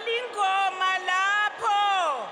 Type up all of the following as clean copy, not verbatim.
Alingoma lapho.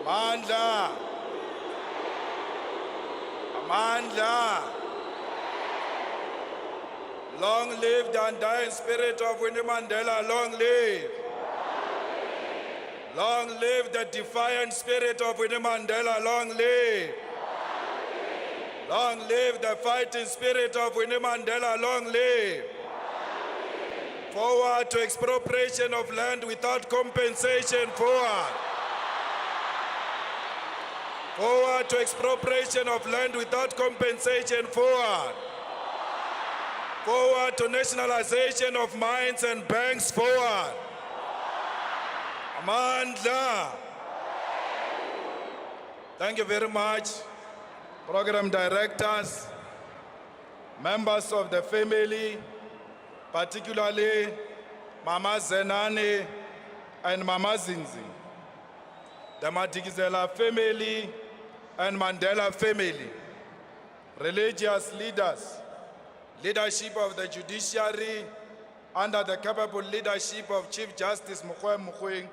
Amandla. Amandla. Long live the undying spirit of Winnie Mandela. Long live. Long live the defiant spirit of Winnie Mandela. Long live. Long live the fighting spirit of Winnie Mandela. Long live. Forward to expropriation of land without compensation. Forward. Forward to expropriation of land without compensation. Forward. Forward to nationalization of mines and banks. Forward. Amandla. Thank you very much, program directors, members of the family, particularly Mama Zenani and Mama Zinzi, the Madikizela family and Mandela family, religious leaders, leadership of the judiciary under the capable leadership of Chief Justice Mogoeng Mogoeng,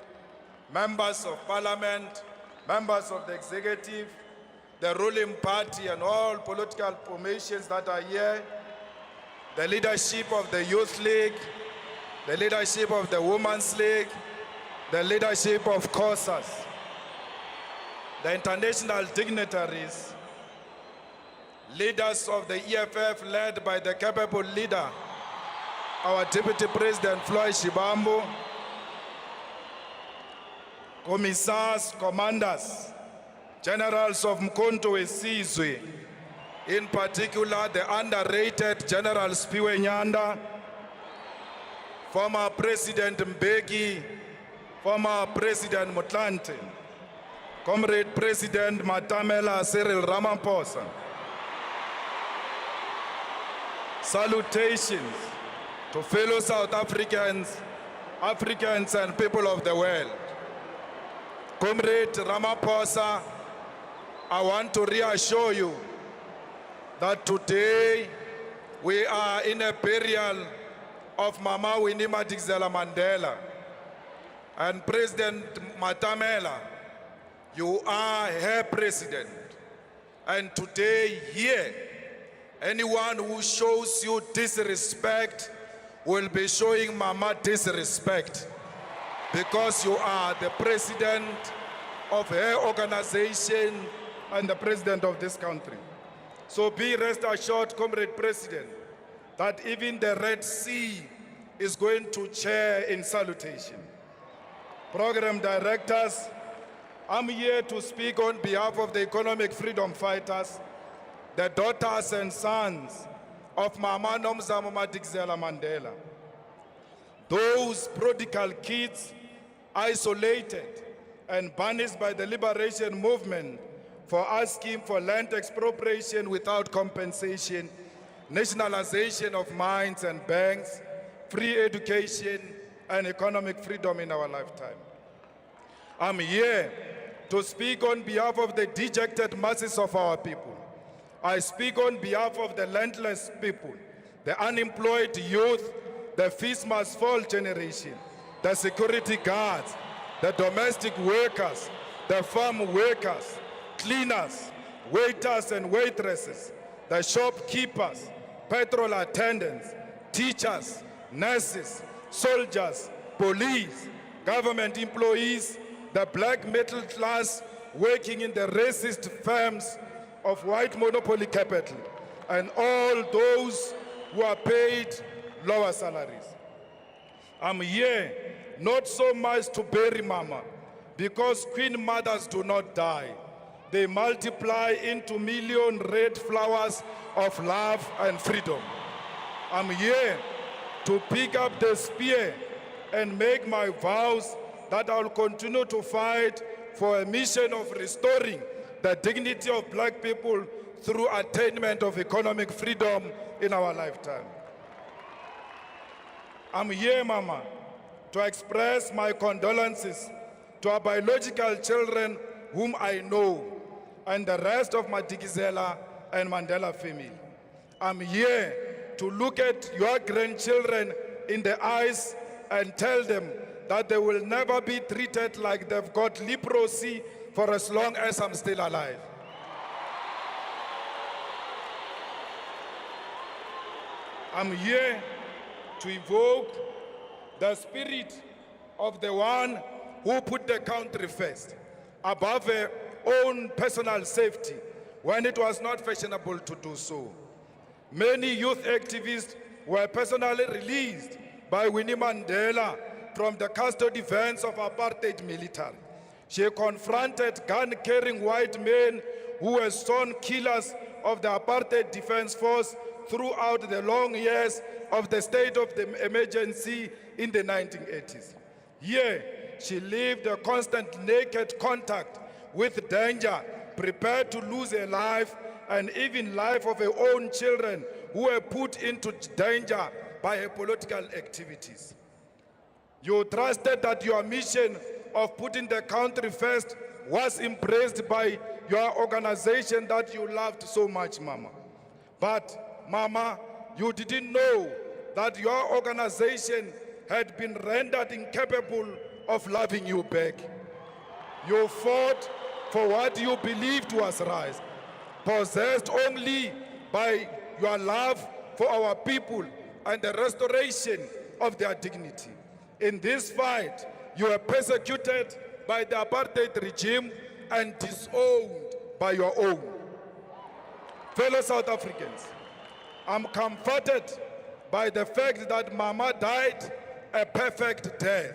members of parliament, members of the executive, the ruling party and all political formations that are here, the leadership of the Youth League, the leadership of the Women's League, the leadership of COSAS, the international dignitaries, leaders of the EFF led by the capable leader, our Deputy President Floyd Shibambu, commissars, commanders, generals of Mkhonto Wesizwe, in particular the underrated General Spiwe Nyanda, former President Mbeki, former President Motlanthe, Comrade President Matamela Cyril Ramaphosa. Salutations to fellow South Africans, Africans and people of the world. Comrade Ramaphosa, I want to reassure you that today we are in a burial of Mama Winnie Madikizela Mandela. And President Matamela, you are her president. And today here, anyone who shows you disrespect will be showing Mama disrespect, because you are the president of her organization and the president of this country. So be rest assured, Comrade President, that even the Red Sea is going to cheer in salutation. Program directors, I'm here to speak on behalf of the economic freedom fighters, the daughters and sons of Mama Nomzamo Madikizela Mandela. Those prodigal kids isolated and banished by the liberation movement for asking for land expropriation without compensation, nationalization of mines and banks, free education, and economic freedom in our lifetime. I'm here to speak on behalf of the dejected masses of our people. I speak on behalf of the landless people, the unemployed youth, the feast must fall generation, the security guards, the domestic workers, the farm workers, cleaners, waiters and waitresses, the shopkeepers, petrol attendants, teachers, nurses, soldiers, police, government employees, the black middle class working in the racist firms of white monopoly capital, and all those who are paid lower salaries. I'm here not so much to bury Mama, because Queen Mothers do not die. They multiply into million red flowers of love and freedom. I'm here to pick up the spear and make my vows that I'll continue to fight for a mission of restoring the dignity of black people through attainment of economic freedom in our lifetime. I'm here, Mama, to express my condolences to our biological children whom I know and the rest of my Madikizela and Mandela family. I'm here to look at your grandchildren in the eyes and tell them that they will never be treated like they've got leprosy for as long as I'm still alive. I'm here to evoke the spirit of the one who put the country first, above her own personal safety, when it was not fashionable to do so. Many youth activists were personally released by Winnie Mandela from the custody vans of apartheid military. She confronted gun-carrying white men who were sworn killers of the apartheid defense force throughout the long years of the state of the emergency in the 1980s. Here, she lived a constant naked contact with danger, prepared to lose her life and even life of her own children who were put into danger by her political activities. You trusted that your mission of putting the country first was embraced by your organization that you loved so much, Mama. But, Mama, you didn't know that your organization had been rendered incapable of loving you back. You fought for what you believed was right, possessed only by your love for our people and the restoration of their dignity. In this fight, you were persecuted by the apartheid regime and disowned by your own. Fellow South Africans, I'm comforted by the fact that Mama died a perfect death,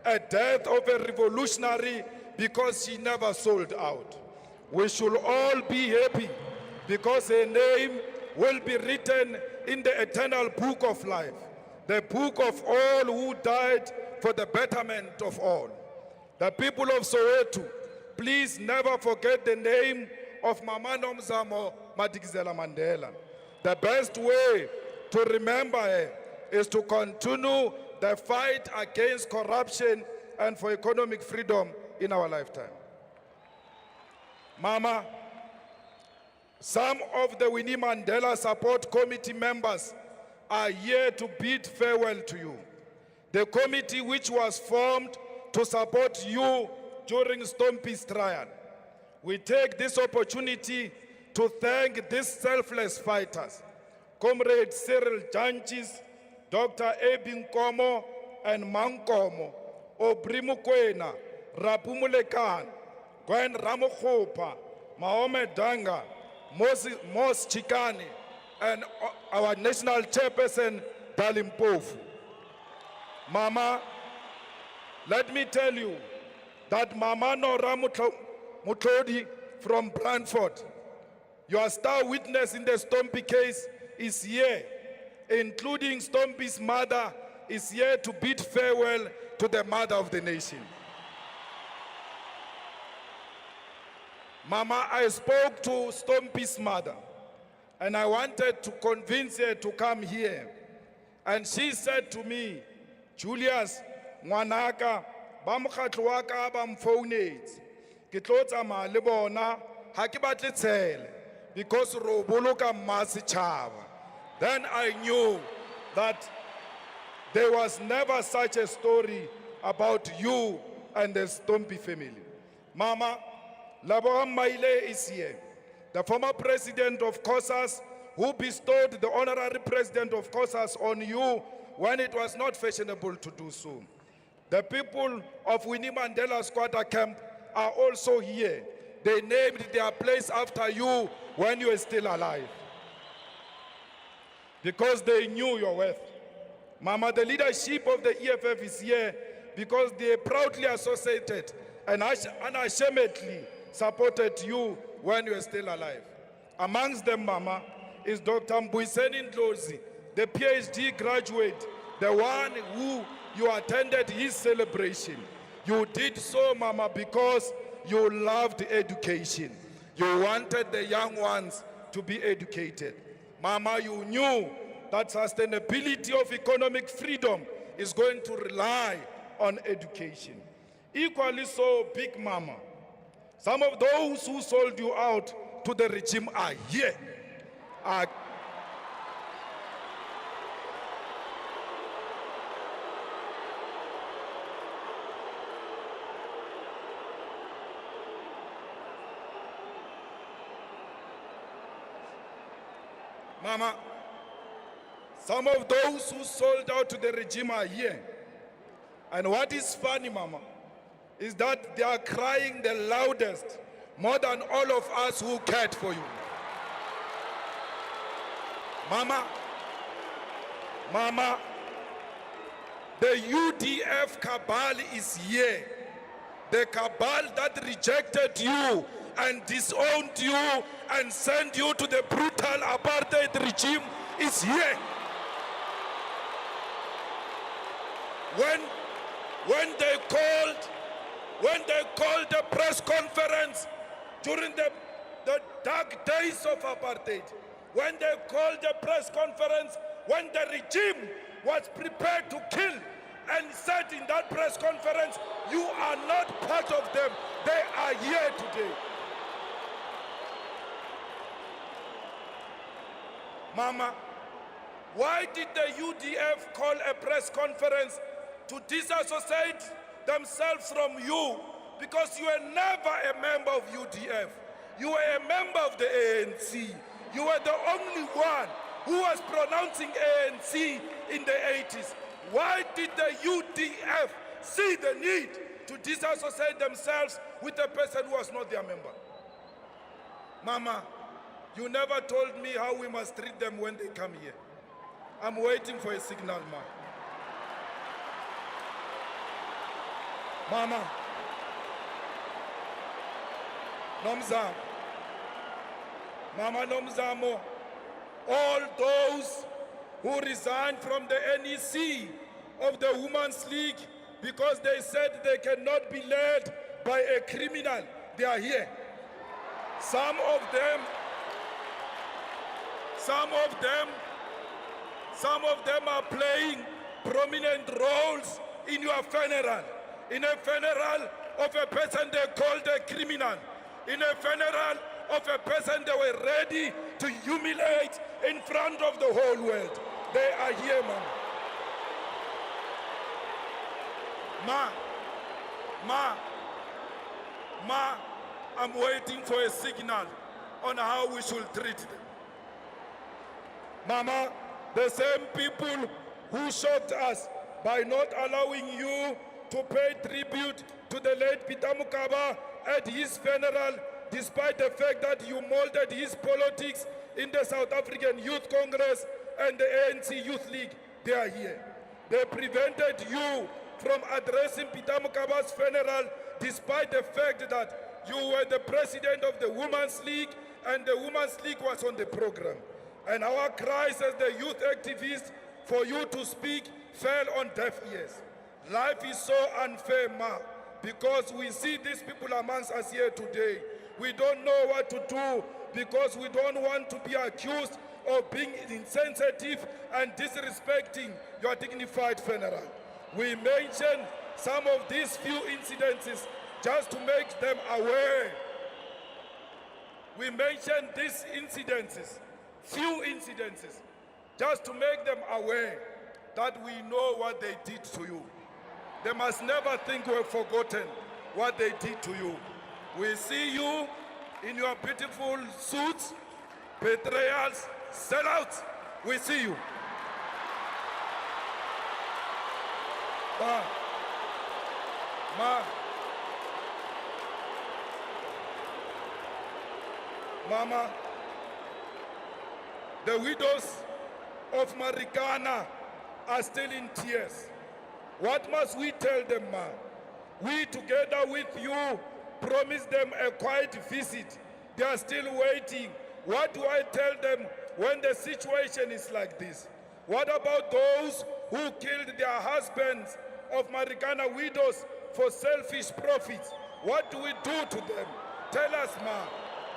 a death of a revolutionary because she never sold out. We should all be happy because her name will be written in the eternal book of life, the book of all who died for the betterment of all. The people of Soweto, please never forget the name of Mama Nomzamo Madikizela Mandela. The best way to remember her is to continue the fight against corruption and for economic freedom in our lifetime. Mama, some of the Winnie Mandela Support Committee members are here to bid farewell to you. The committee which was formed to support you during Stompie's trial. We take this opportunity to thank these selfless fighters, Comrade Cyril Janchis, Dr. Ebin Komo and Mankomo, Obrimukwena, Rapumulekan, Gwen Ramokhopa, Mahomet Danga, Mos Chikani, and our national chairperson, Dalimpofu. Mama, let me tell you that Mama Nora Mutlodi from Brantford, your star witness in the Stompie case, is here, including Stompie's mother, is here to bid farewell to the mother of the nation. Mama, I spoke to Stompie's mother, and I wanted to convince her to come here. And she said to me, Julius, ngwanaka, ba mokgatlo wa ka ba mfounetse. Ke tlo tsamaya le bona, ha ke batle tshele, because ro boloka mma setšhaba. Then I knew that There was never such a story about you and the Stompy family. Mama, Laboa Maile is here, the former president of COSAS, who bestowed the honorary president of COSAS on you when it was not fashionable to do so. The people of Winnie Mandela Squatter Camp are also here. They named their place after you when you were still alive, because they knew your worth. Mama, the leadership of the EFF is here because they proudly associated and unashamedly supported you when you were still alive. Amongst them, Mama, is Dr. Mbuyiseni Ndlozi, the PhD graduate, the one who you attended his celebration. You did so, Mama, because you loved education. You wanted the young ones to be educated. Mama, you knew that sustainability of economic freedom is going to rely on education. Equally so, Big Mama, some of those who sold you out to the regime are here. Mama, some of those who sold out to the regime are here. And what is funny, Mama, is that they are crying the loudest, more than all of us who cared for you. Mama, the UDF cabal is here. The cabal that rejected you and disowned you and sent you to the brutal apartheid regime is here. When they called the press conference during the dark days of apartheid, when they called the press conference, when the regime was prepared to kill, and said in that press conference, you are not part of them, they are here today. Mama, why did the UDF call a press conference to disassociate themselves from you? Because you were never a member of UDF. You were a member of the ANC. You were the only one who was pronouncing ANC in the 80s. Why did the UDF see the need to disassociate themselves with a person who was not their member? Mama, you never told me how we must treat them when they come here. I'm waiting for a signal, ma. Mama, Nomzamo, Mama Nomzamo, all those who resigned from the NEC of the Women's League because they said they cannot be led by a criminal, they are here. Some of them are playing prominent roles in your funeral. In a funeral of a person they called a criminal. In a funeral of a person they were ready to humiliate in front of the whole world. They are here, Ma, I'm waiting for a signal on how we should treat them. Mama, the same people who shocked us by not allowing you to pay tribute to the late Peter Mokaba at his funeral, despite the fact that you molded his politics in the South African Youth Congress and the ANC Youth League, they are here. They prevented you from addressing Peter Mokaba's funeral, despite the fact that you were the president of the Women's League and the Women's League was on the program. And our cries as the youth activists for you to speak fell on deaf ears. Life is so unfair, Ma, because we see these people amongst us here today. We don't know what to do because we don't want to be accused of being insensitive and disrespecting your dignified funeral. We mention some of these few incidences just to make them aware. We mention these incidences, few incidences, just to make them aware that we know what they did to you. They must never think we've forgotten what they did to you. We see you in your beautiful suits, betrayals, sellouts. We see you. Mama, the widows of Marikana are still in tears. What must we tell them, ma? We, together with you, promised them a quiet visit. They are still waiting. What do I tell them when the situation is like this? What about those who killed their husbands of Marikana widows for selfish profits? What do we do to them? Tell us, ma.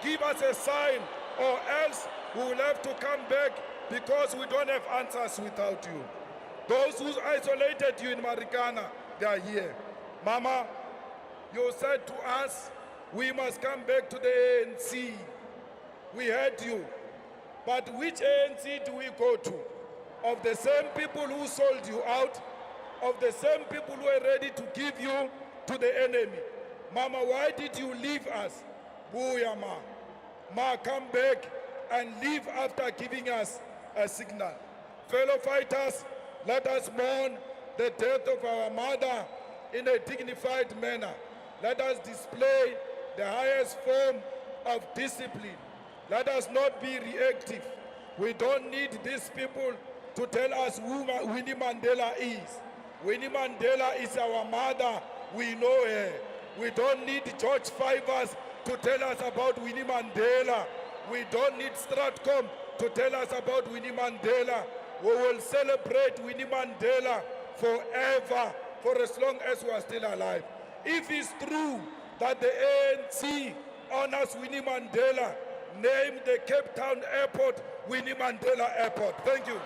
Give us a sign, or else we will have to come back because we don't have answers without you. Those who isolated you in Marikana, they are here. Mama, you said to us, we must come back to the ANC. We heard you. But which ANC do we go to? Of the same people who sold you out, of the same people who are ready to give you to the enemy. Mama, why did you leave us? Booyah, ma. Ma, come back and leave after giving us a signal. Fellow fighters, let us mourn the death of our mother in a dignified manner. Let us display the highest form of discipline. Let us not be reactive. We don't need these people to tell us who Winnie Mandela is. Winnie Mandela is our mother. We know her. We don't need George Fivers to tell us about Winnie Mandela. We don't need Stratcom to tell us about Winnie Mandela. We will celebrate Winnie Mandela forever, for as long as we are still alive. If it's true that the ANC honors Winnie Mandela, name the Cape Town airport Winnie Mandela Airport. Thank you.